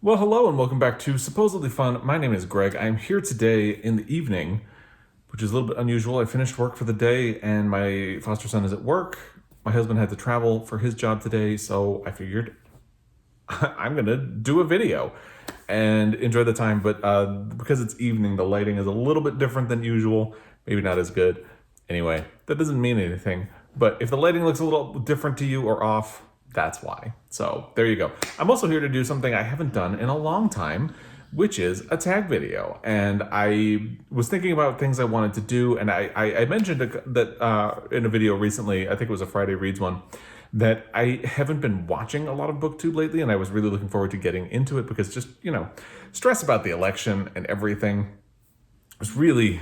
Well, hello and welcome back to Supposedly Fun. My name is Greg. I'm here today in the evening, which is a little bit unusual. I finished work for the day and my foster son is at work. My husband had to travel for his job today, so I figured I'm going to do a video and enjoy the time. But because it's evening, the lighting is a little bit different than usual. Maybe not as good. Anyway, that doesn't mean anything. But if the lighting looks a little different to you or off, that's why. So there you go. I'm also here to do something I haven't done in a long time, which is a tag video. And I was thinking about things I wanted to do. And I mentioned that in a video recently, I think it was a Friday Reads one, that I haven't been watching a lot of BookTube lately. And I was really looking forward to getting into it because just, stress about the election and everything was really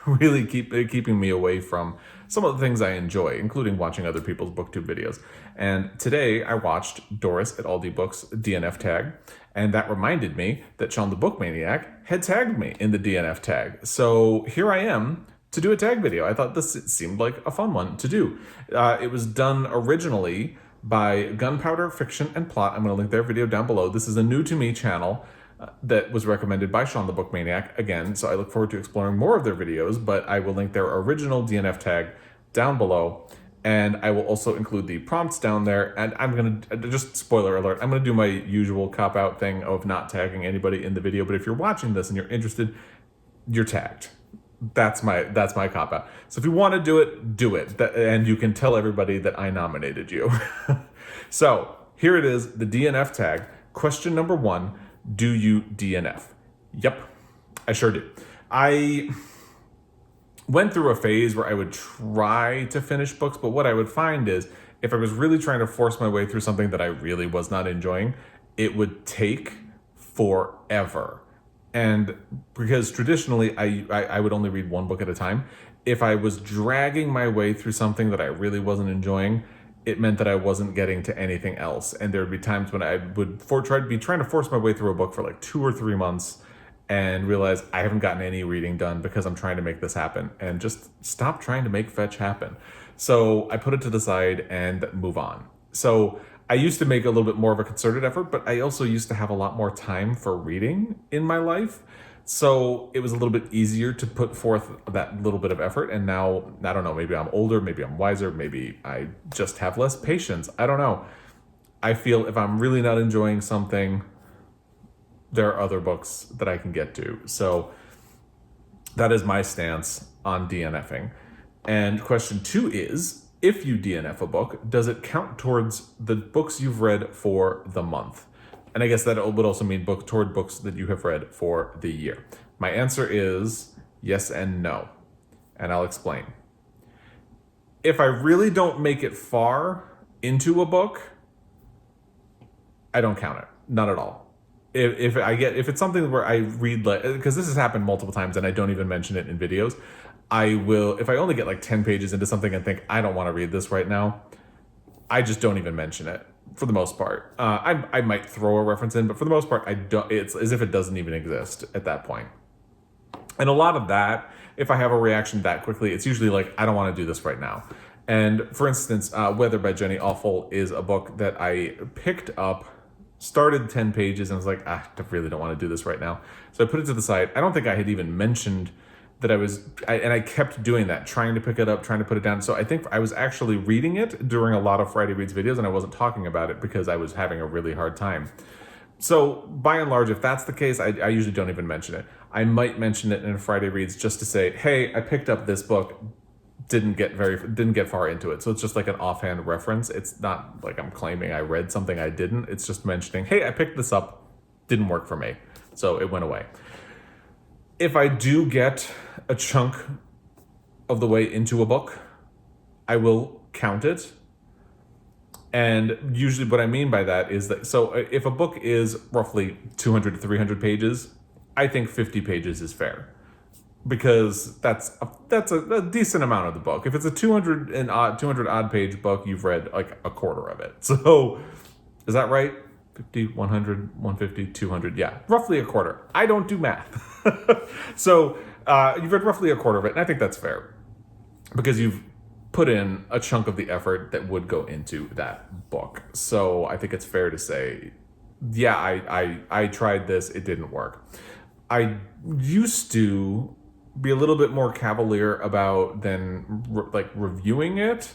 keeping me away from some of the things I enjoy, including watching other people's BookTube videos. And today I watched Doris at Aldi Books' DNF Tag, and that reminded me that Sean the Book Maniac had tagged me in the DNF Tag. So here I am to do a tag video. I thought this seemed like a fun one to do. It was done originally by Gunpowder Fiction and Plot. I'm going to link their video down below. This is a new to me channel that was recommended by Sean the Book Maniac again, so I look forward to exploring more of their videos, but I will link their original DNF tag down below, and I will also include the prompts down there, and I'm gonna, just spoiler alert, I'm gonna do my usual cop-out thing of not tagging anybody in the video, but if you're watching this and you're interested, you're tagged. That's my cop-out. So if you want to do it, and you can tell everybody that I nominated you. So here it is, the DNF tag. Question number 1, do you DNF? Yep, I sure do. I went through a phase where I would try to finish books, but what I would find is if I was really trying to force my way through something that I really was not enjoying, it would take forever. And because traditionally I would only read one book at a time, if I was dragging my way through something that I really wasn't enjoying, it meant that I wasn't getting to anything else. And there would be times when I would trying to force my way through a book for like 2 or 3 months and realize I haven't gotten any reading done because I'm trying to make this happen, and just stop trying to make fetch happen. So I put it to the side and move on. So I used to make a little bit more of a concerted effort, but I also used to have a lot more time for reading in my life. So it was a little bit easier to put forth that little bit of effort. And now, I don't know, maybe I'm older, maybe I'm wiser, maybe I just have less patience. I don't know. I feel if I'm really not enjoying something, there are other books that I can get to. So that is my stance on DNFing. And question 2 is, if you DNF a book, does it count towards the books you've read for the month? And I guess that would also mean toward books that you have read for the year. My answer is yes and no, and I'll explain. If I really don't make it far into a book, I don't count it, not at all. If it's something where I read, because this has happened multiple times and I don't even mention it in videos, I will, if I only get like 10 pages into something and think I don't want to read this right now, I just don't even mention it for the most part. I might throw a reference in, but for the most part, I don't. It's as if it doesn't even exist at that point. And a lot of that, if I have a reaction that quickly, it's usually like, I don't want to do this right now. And for instance, Weather by Jenny Awful is a book that I picked up, started 10 pages, and was like, I really don't want to do this right now. So I put it to the side. I don't think I had even mentioned that I kept doing that, trying to pick it up, trying to put it down. So I think I was actually reading it during a lot of Friday Reads videos, and I wasn't talking about it because I was having a really hard time. So by and large, if that's the case, I usually don't even mention it. I might mention it in Friday Reads just to say, hey, I picked up this book, didn't get far into it. So it's just like an offhand reference. It's not like I'm claiming I read something I didn't. It's just mentioning, hey, I picked this up, didn't work for me. So it went away. If I do get a chunk of the way into a book, I will count it. And usually what I mean by that is that, so if a book is roughly 200 to 300 pages, I think 50 pages is fair. Because that's a decent amount of the book. If it's a 200 odd page book, you've read like a quarter of it. So is that right? 50, 100, 150, 200. Yeah, roughly a quarter. I don't do math. So you've read roughly a quarter of it, and I think that's fair because you've put in a chunk of the effort that would go into that book. So I think it's fair to say yeah, I tried this, it didn't work. I used to be a little bit more cavalier about than like reviewing it.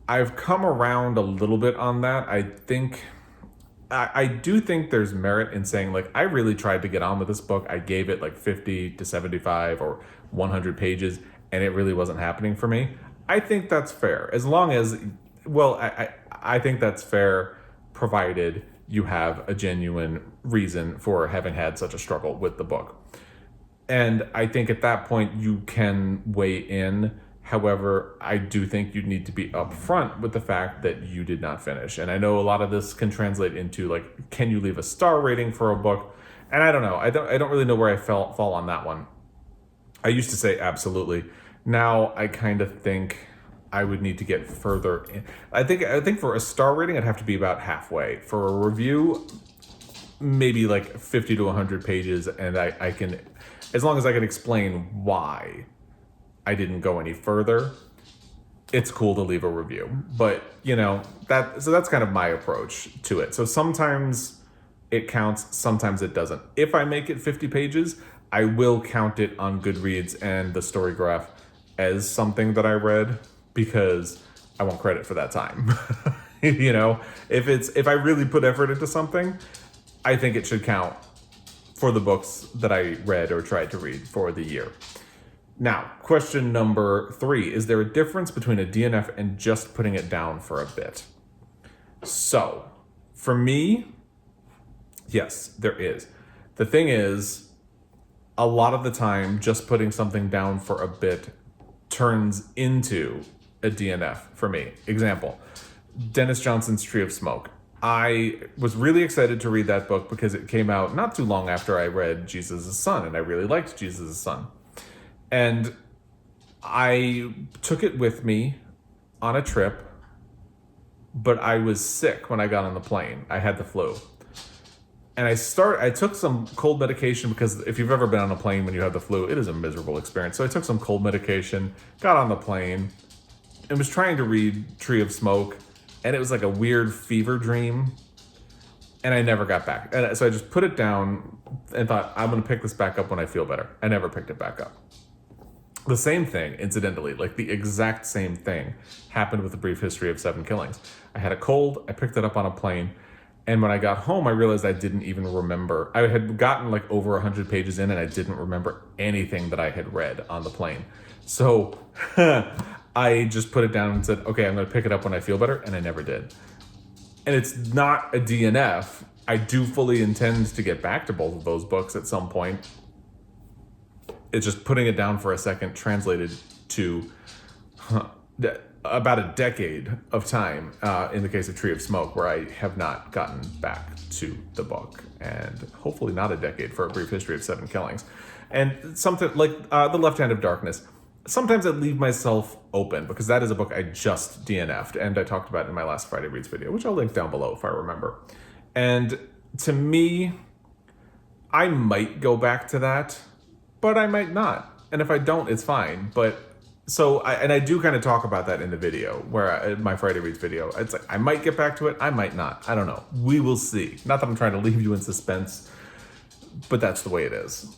I've come around a little bit on that. I do think there's merit in saying, like, I really tried to get on with this book. I gave it like 50 to 75 or 100 pages, and it really wasn't happening for me. I think that's fair. As long as, well, I think that's fair provided you have a genuine reason for having had such a struggle with the book. And I think at that point you can weigh in. However, I do think you need to be upfront with the fact that you did not finish. And I know a lot of this can translate into, like, can you leave a star rating for a book? And I don't know. I don't really know where I fall on that one. I used to say absolutely. Now I kind of think I would need to get further in. I think for a star rating I'd have to be about halfway. For a review, maybe like 50 to 100 pages, and I can, as long as I can explain why I didn't go any further, it's cool to leave a review. But, that's kind of my approach to it. So sometimes it counts, sometimes it doesn't. If I make it 50 pages, I will count it on Goodreads and the story graph as something that I read, because I want credit for that time. If I really put effort into something, I think it should count for the books that I read or tried to read for the year. Now, question number 3. Is there a difference between a DNF and just putting it down for a bit? So, for me, yes, there is. The thing is, a lot of the time, just putting something down for a bit turns into a DNF for me. Example, Dennis Johnson's Tree of Smoke. I was really excited to read that book because it came out not too long after I read Jesus' Son, and I really liked Jesus' Son. And I took it with me on a trip, but I was sick when I got on the plane. I had the flu. And I took some cold medication, because if you've ever been on a plane when you have the flu, it is a miserable experience. So I took some cold medication, got on the plane, and was trying to read Tree of Smoke, and it was like a weird fever dream, and I never got back. And so I just put it down and thought, I'm going to pick this back up when I feel better. I never picked it back up. The same thing, incidentally, like the exact same thing, happened with A Brief History of 7 Killings. I had a cold, I picked it up on a plane, and when I got home, I realized I didn't even remember. I had gotten like over 100 pages in, and I didn't remember anything that I had read on the plane. So I just put it down and said, okay, I'm going to pick it up when I feel better, and I never did. And it's not a DNF. I do fully intend to get back to both of those books at some point. It's just putting it down for a second translated to about a decade of time, in the case of Tree of Smoke, where I have not gotten back to the book, and hopefully not a decade for A Brief History of 7 Killings. And something like The Left Hand of Darkness, sometimes I leave myself open, because that is a book I just DNF'd, and I talked about in my last Friday Reads video, which I'll link down below if I remember. And to me, I might go back to that, but I might not. And if I don't, it's fine. But so, I do kind of talk about that in the video, in my Friday Reads video. It's like, I might get back to it, I might not. I don't know. We will see. Not that I'm trying to leave you in suspense, but that's the way it is.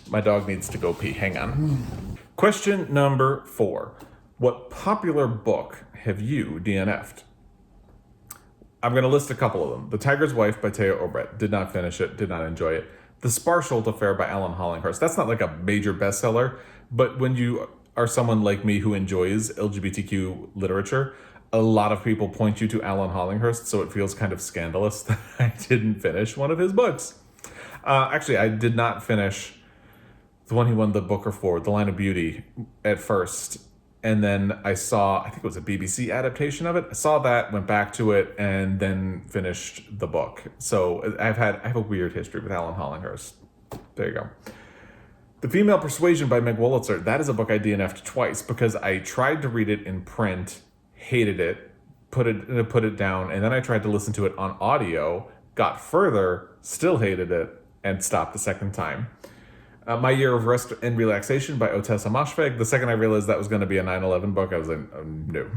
My dog needs to go pee. Hang on. Question number 4. What popular book have you DNF'd? I'm going to list a couple of them. The Tiger's Wife by Teo Obret. Did not finish it. Did not enjoy it. The Sparsholt Affair by Alan Hollinghurst. That's not like a major bestseller, but when you are someone like me who enjoys LGBTQ literature, a lot of people point you to Alan Hollinghurst, so it feels kind of scandalous that I didn't finish one of his books. Actually, I did not finish the one he won the Booker for, The Line of Beauty, at first. And then I think it was a BBC adaptation of it. I saw that, went back to it, and then finished the book. So I have a weird history with Alan Hollinghurst. There you go. The Female Persuasion by Meg Wolitzer. That is a book I DNF'd twice, because I tried to read it in print, hated it, put it down, and then I tried to listen to it on audio, got further, still hated it, and stopped the second time. My Year of Rest and Relaxation by Otessa Moshfegh. The second I realized that was going to be a 9/11 book, I was like, oh, no.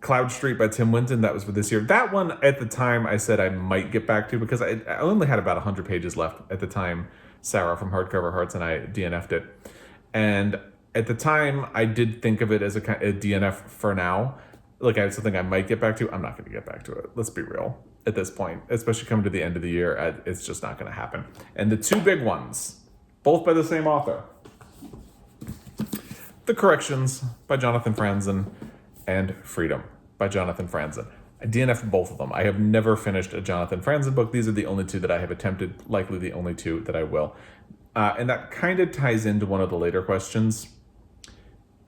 Cloud Street by Tim Winton, that was for this year. That one, at the time, I said I might get back to because I only had about 100 pages left at the time. Sarah from Hardcover Hearts and I DNF'd it. And at the time, I did think of it as a DNF for now. Like, I have something I might get back to. I'm not going to get back to it. Let's be real at this point, especially coming to the end of the year. It's just not going to happen. And the two big ones, both by the same author, The Corrections by Jonathan Franzen and Freedom by Jonathan Franzen. I DNF'd both of them. I have never finished a Jonathan Franzen book. These are the only two that I have attempted, likely the only two that I will. And that kind of ties into one of the later questions,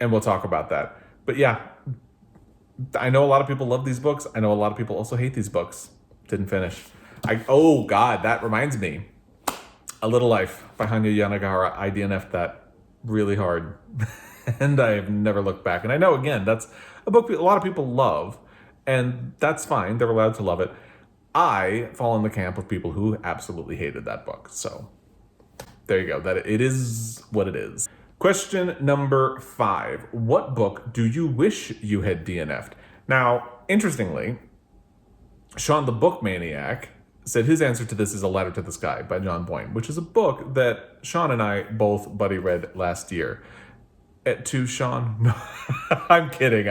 and we'll talk about that. But yeah, I know a lot of people love these books. I know a lot of people also hate these books. Didn't finish. Oh God, that reminds me. A Little Life by Hanya Yanagihara. I DNF'd that really hard. And I have never looked back. And I know, again, that's a book a lot of people love, and that's fine. They're allowed to love it. I fall in the camp of people who absolutely hated that book. So there you go. That it is what it is. Question number 5. What book do you wish you had DNF'd? Now, interestingly, Sean the Book Maniac said his answer to this is A Ladder to the Sky by John Boyne, which is a book that Sean and I both buddy read last year. To Sean? No, I'm kidding.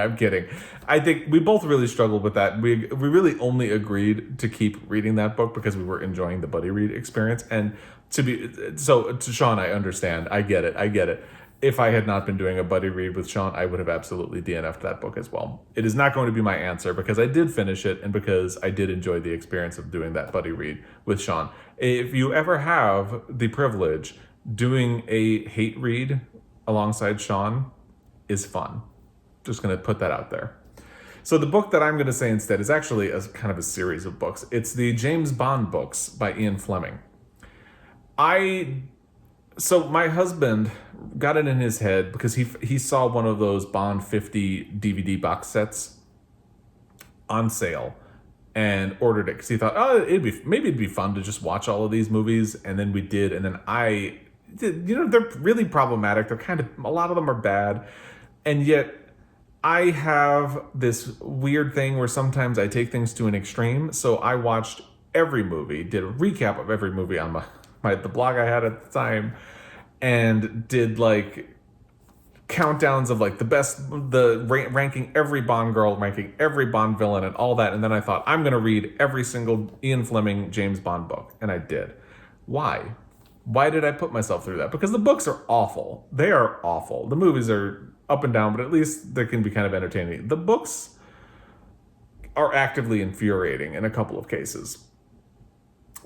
I think we both really struggled with that. We really only agreed to keep reading that book because we were enjoying the buddy read experience. And to Sean, I understand. I get it. If I had not been doing a buddy read with Sean, I would have absolutely DNF'd that book as well. It is not going to be my answer because I did finish it and because I did enjoy the experience of doing that buddy read with Sean. If you ever have the privilege, doing a hate read alongside Sean is fun. Just going to put that out there. So the book that I'm going to say instead is actually a kind of a series of books. It's the James Bond books by Ian Fleming. So my husband got it in his head because he saw one of those Bond 50 DVD box sets on sale and ordered it because he thought, maybe it'd be fun to just watch all of these movies. And then we did. And then they're really problematic. A lot of them are bad. And yet I have this weird thing where sometimes I take things to an extreme. So I watched every movie, did a recap of every movie on the blog I had at the time, and did like countdowns of like ranking every Bond girl, ranking every Bond villain and all that. And then I thought, I'm going to read every single Ian Fleming James Bond book. And I did. Why? Why did I put myself through that? Because the books are awful. They are awful. The movies are up and down, but at least they can be kind of entertaining. The books are actively infuriating in a couple of cases.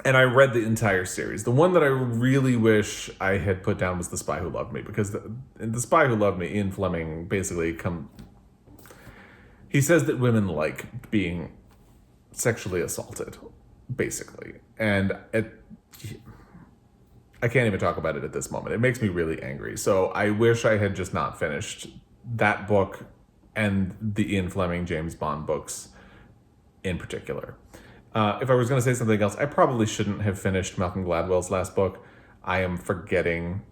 And I read the entire series. The one that I really wish I had put down was The Spy Who Loved Me, because in The Spy Who Loved Me, Ian Fleming basically he says that women like being sexually assaulted, basically. And I can't even talk about it at this moment. It makes me really angry. So I wish I had just not finished that book and the Ian Fleming James Bond books in particular. If I was going to say something else, I probably shouldn't have finished Malcolm Gladwell's last book. I am forgetting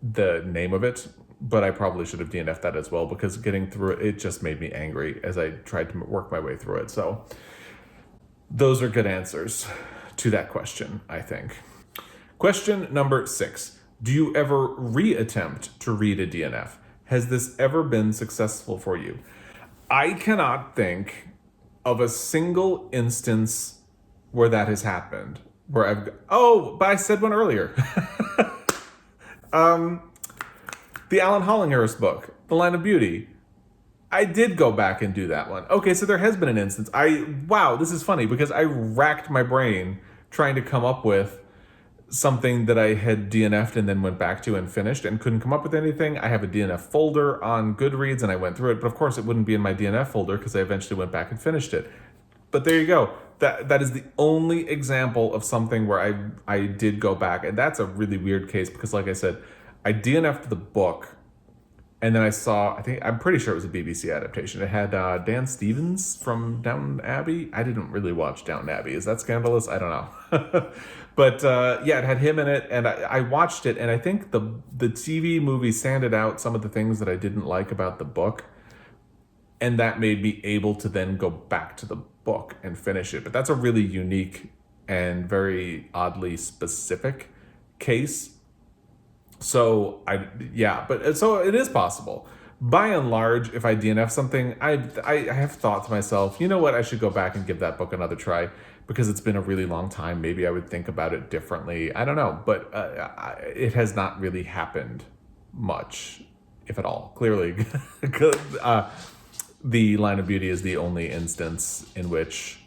the name of it, but I probably should have DNF'd that as well because getting through it just made me angry as I tried to work my way through it. So those are good answers to that question, I think. Question number 6. Do you ever reattempt to read a DNF? Has this ever been successful for you? I cannot think of a single instance where that has happened. But I said one earlier. The Alan Hollingworth book, The Line of Beauty. I did go back and do that one. Okay, so there has been an instance. This is funny because I racked my brain trying to come up with something that I had DNF'd and then went back to and finished and couldn't come up with anything. I have a DNF folder on Goodreads and I went through it, but of course it wouldn't be in my DNF folder because I eventually went back and finished it. But there you go. That is the only example of something where I did go back, and that's a really weird case because, like I said, I DNF'd the book, and then I'm pretty sure it was a BBC adaptation. It had Dan Stevens from Downton Abbey. I didn't really watch Downton Abbey. Is that scandalous? I don't know. But it had him in it, and I watched it, and I think the TV movie sanded out some of the things that I didn't like about the book. And that made me able to then go back to the book and finish it. But that's a really unique and very oddly specific case. So so it is possible. By and large, if I DNF something, I have thought to myself, you know what, I should go back and give that book another try because it's been a really long time. Maybe I would think about it differently. I don't know, but it has not really happened much, if at all. Clearly, the Line of Beauty is the only instance in which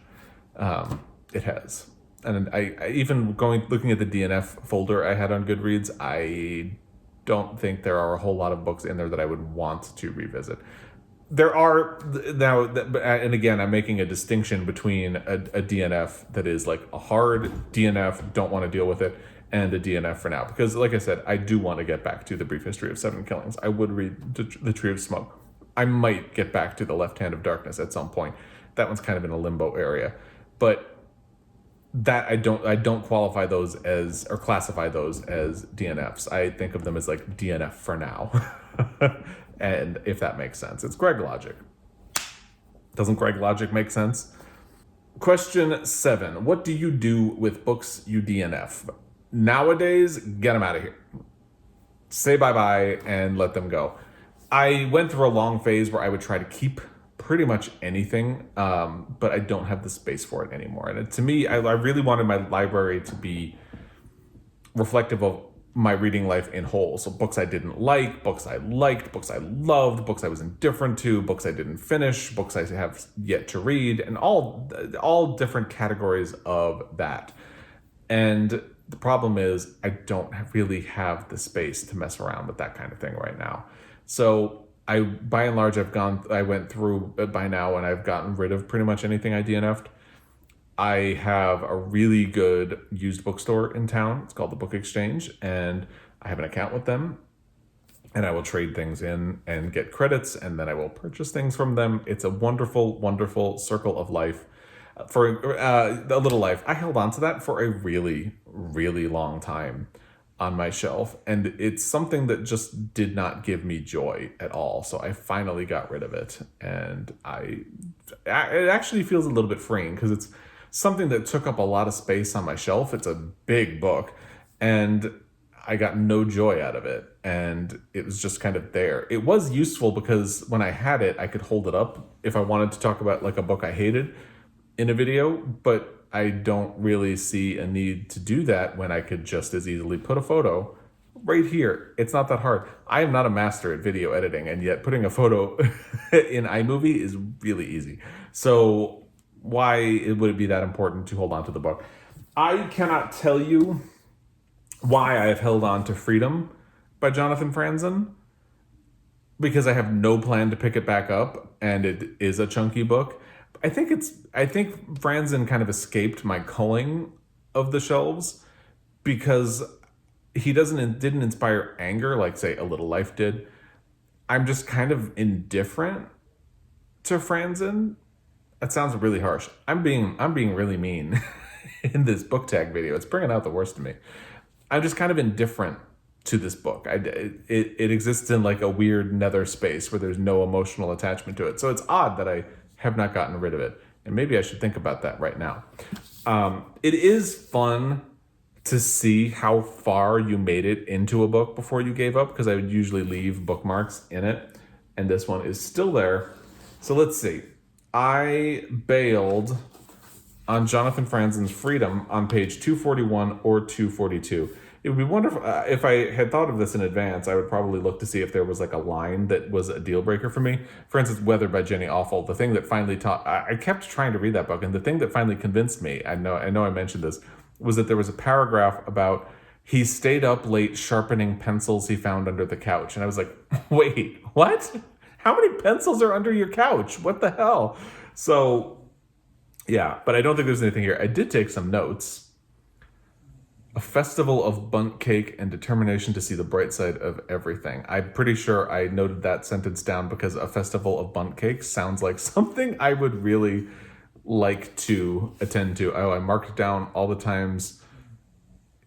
it has. And I even looking at the DNF folder I had on Goodreads, I don't think there are a whole lot of books in there that I would want to revisit. There are now, and again, I'm making a distinction between a DNF that is like a hard DNF, don't want to deal with it, and a DNF for now. Because like I said, I do want to get back to The Brief History of Seven Killings. I would read The Tree of Smoke. I might get back to The Left Hand of Darkness at some point. That one's kind of in a limbo area. But that I don't qualify those as, or classify those as DNFs. I think of them as like DNF for now. And if that makes sense. It's Greg logic. Doesn't Greg logic make sense? Question 7. What do you do with books you DNF? Nowadays, get them out of here. Say bye-bye and let them go. I went through a long phase where I would try to keep pretty much anything, but I don't have the space for it anymore. And to me, I really wanted my library to be reflective of my reading life in whole. So books I didn't like, books I liked, books I loved, books I was indifferent to, books I didn't finish, books I have yet to read, and all different categories of that. And the problem is I don't really have the space to mess around with that kind of thing right now. So by and large, I went through it by now and I've gotten rid of pretty much anything I DNF'd. I have a really good used bookstore in town. It's called the Book Exchange, and I have an account with them. And I will trade things in and get credits, and then I will purchase things from them. It's a wonderful, wonderful circle of life. For a little life, I held on to that for a really, really long time on my shelf, and it's something that just did not give me joy at all. So I finally got rid of it, and it actually feels a little bit freeing because it's something that took up a lot of space on my shelf. It's a big book, and I got no joy out of it, and it was just kind of there. It was useful because when I had it, I could hold it up if I wanted to talk about like a book I hated in a video, but I don't really see a need to do that when I could just as easily put a photo right here. It's not that hard. I am not a master at video editing, and yet putting a photo in iMovie is really easy. So why would it be that important to hold on to the book? I cannot tell you why I have held on to Freedom by Jonathan Franzen, because I have no plan to pick it back up, and it is a chunky book. I think Franzen kind of escaped my culling of the shelves because he didn't inspire anger like, say, A Little Life did. I'm just kind of indifferent to Franzen. That sounds really harsh. I'm being really mean in this book tag video. It's bringing out the worst in me. I'm just kind of indifferent to this book. It exists in like a weird nether space where there's no emotional attachment to it. So it's odd that I have not gotten rid of it. And maybe I should think about that right now. It is fun to see how far you made it into a book before you gave up, because I would usually leave bookmarks in it. And this one is still there. So let's see. I bailed on Jonathan Franzen's Freedom on page 241 or 242. It would be wonderful if I had thought of this in advance. I would probably look to see if there was like a line that was a deal breaker for me. For instance, Weather by Jenny Awful. The thing that finally I kept trying to read that book, and the thing that finally convinced me, I know I mentioned this, was that there was a paragraph about he stayed up late sharpening pencils he found under the couch. And I was like, wait, what? How many pencils are under your couch? What the hell? So yeah, but I don't think there's anything here. I did take some notes. A festival of bundt cake and determination to see the bright side of everything. I'm pretty sure I noted that sentence down because a festival of bundt cake sounds like something I would really like to attend to. I marked down all the times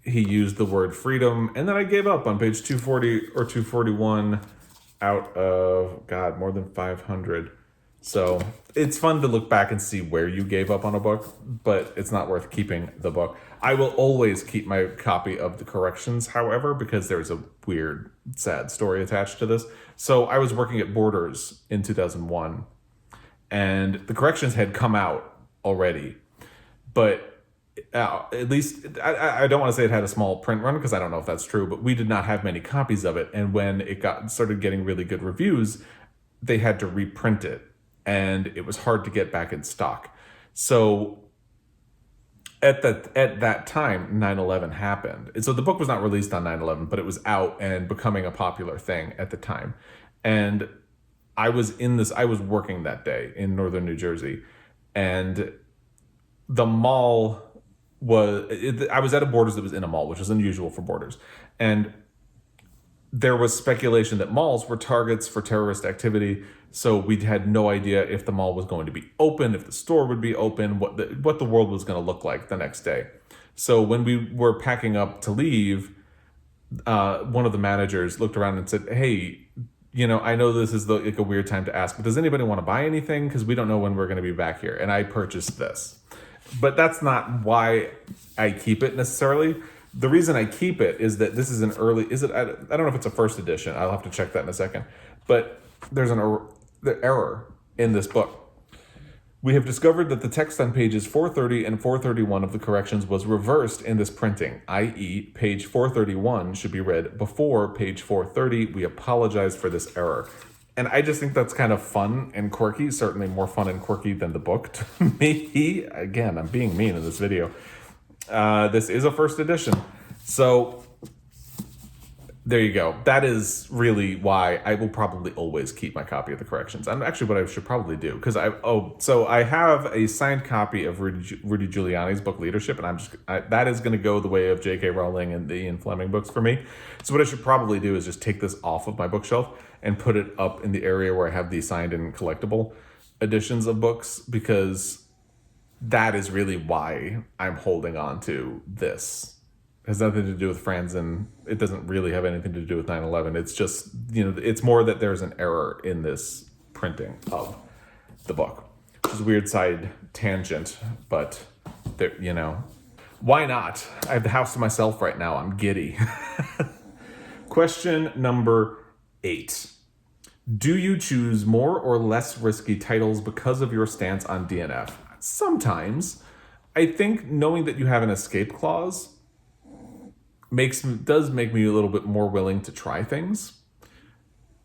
he used the word freedom, and then I gave up on page 240 or 241 out of, God, more than 500. So it's fun to look back and see where you gave up on a book, but it's not worth keeping the book. I will always keep my copy of the corrections, however, because there's a weird, sad story attached to this. So I was working at Borders in 2001, and the corrections had come out already, but at least I don't want to say it had a small print run because I don't know if that's true, but we did not have many copies of it. And when it started getting really good reviews, they had to reprint it, and it was hard to get back in stock. So at that time, 9/11 happened. And so the book was not released on 9/11, but it was out and becoming a popular thing at the time. And I was working that day in northern New Jersey, and the mall I was at a Borders that was in a mall, which is unusual for Borders. And there was speculation that malls were targets for terrorist activity. So we had no idea if the mall was going to be open, if the store would be open, what the world was going to look like the next day. So when we were packing up to leave, one of the managers looked around and said, "Hey, I know this is like a weird time to ask, but does anybody want to buy anything? Because we don't know when we're going to be back here." And I purchased this. But that's not why I keep it necessarily. The reason I keep it is that this is an early, I don't know if it's a first edition. I'll have to check that in a second. But there's the error in this book. We have discovered that the text on pages 430 and 431 of the corrections was reversed in this printing, i.e. page 431 should be read before page 430. We apologize for this error. And I just think that's kind of fun and quirky, certainly more fun and quirky than the book to me. Again, I'm being mean in this video. This is a first edition. So there you go. That is really why I will probably always keep my copy of the corrections. And actually what I should probably do, because I have a signed copy of Rudy Giuliani's book Leadership, and that is going to go the way of J.K. Rowling and the Ian Fleming books for me. So what I should probably do is just take this off of my bookshelf and put it up in the area where I have the signed and collectible editions of books, because that is really why I'm holding on to this. It has nothing to do with Franzen. It doesn't really have anything to do with 9/11. It's just, it's more that there's an error in this printing of the book, which is a weird side tangent, but there, why not? I have the house to myself right now. I'm giddy. Question number 8. Do you choose more or less risky titles because of your stance on DNF? Sometimes. I think knowing that you have an escape clause does make me a little bit more willing to try things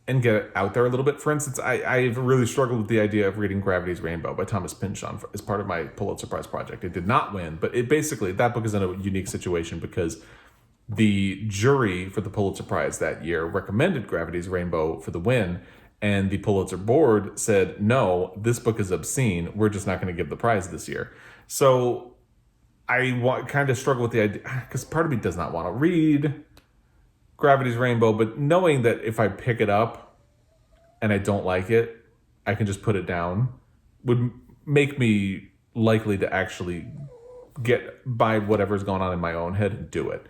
and get it out there a little bit. For instance, I've really struggled with the idea of reading Gravity's Rainbow by Thomas Pynchon as part of my Pulitzer Prize project. It did not win, but that book is in a unique situation because the jury for the Pulitzer Prize that year recommended Gravity's Rainbow for the win, and the Pulitzer board said, no, this book is obscene. We're just not going to give the prize this year. So I kind of struggle with the idea, because part of me does not want to read Gravity's Rainbow, but knowing that if I pick it up and I don't like it, I can just put it down, would make me likely to actually get by whatever's going on in my own head and do it.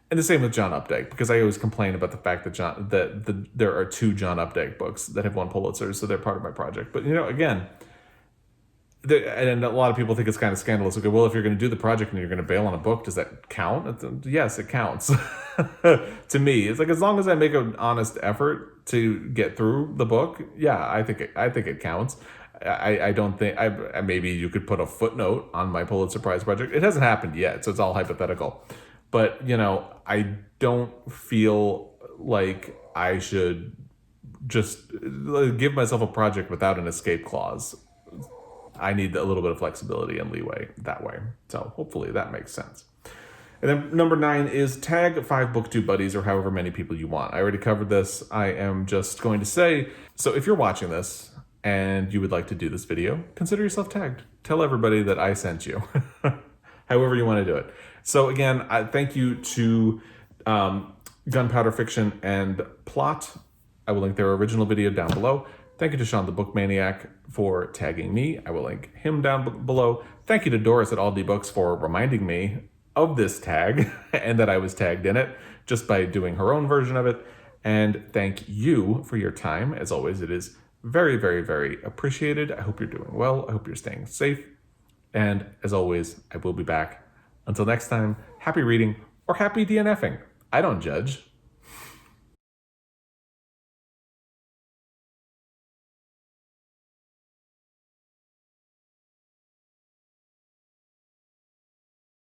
And the same with John Updike, because I always complain about the fact that there are 2 John Updike books that have won Pulitzers, so they're part of my project. But again, and a lot of people think it's kind of scandalous. Okay, well, if you're going to do the project and you're going to bail on a book, does that count? Yes, it counts. To me, it's like, as long as I make an honest effort to get through the book, yeah, I think it counts. I don't think maybe you could put a footnote on my Pulitzer Prize project. It hasn't happened yet, so it's all hypothetical. But, I don't feel like I should just give myself a project without an escape clause. I need a little bit of flexibility and leeway that way. So hopefully that makes sense. And then number 9 is tag 5 BookTube buddies, or however many people you want. I already covered this. I am just going to say, so if you're watching this and you would like to do this video, consider yourself tagged. Tell everybody that I sent you. However you want to do it. So again, I thank you to Gunpowder Fiction and Plot. I will link their original video down below. Thank you to Sean the Book Maniac for tagging me. I will link him down below. Thank you to Doris at Aldi Books for reminding me of this tag and that I was tagged in it just by doing her own version of it. And thank you for your time. As always, it is very, very, very appreciated. I hope you're doing well. I hope you're staying safe. And as always, I will be back. Until next time, happy reading or happy DNFing. I don't judge.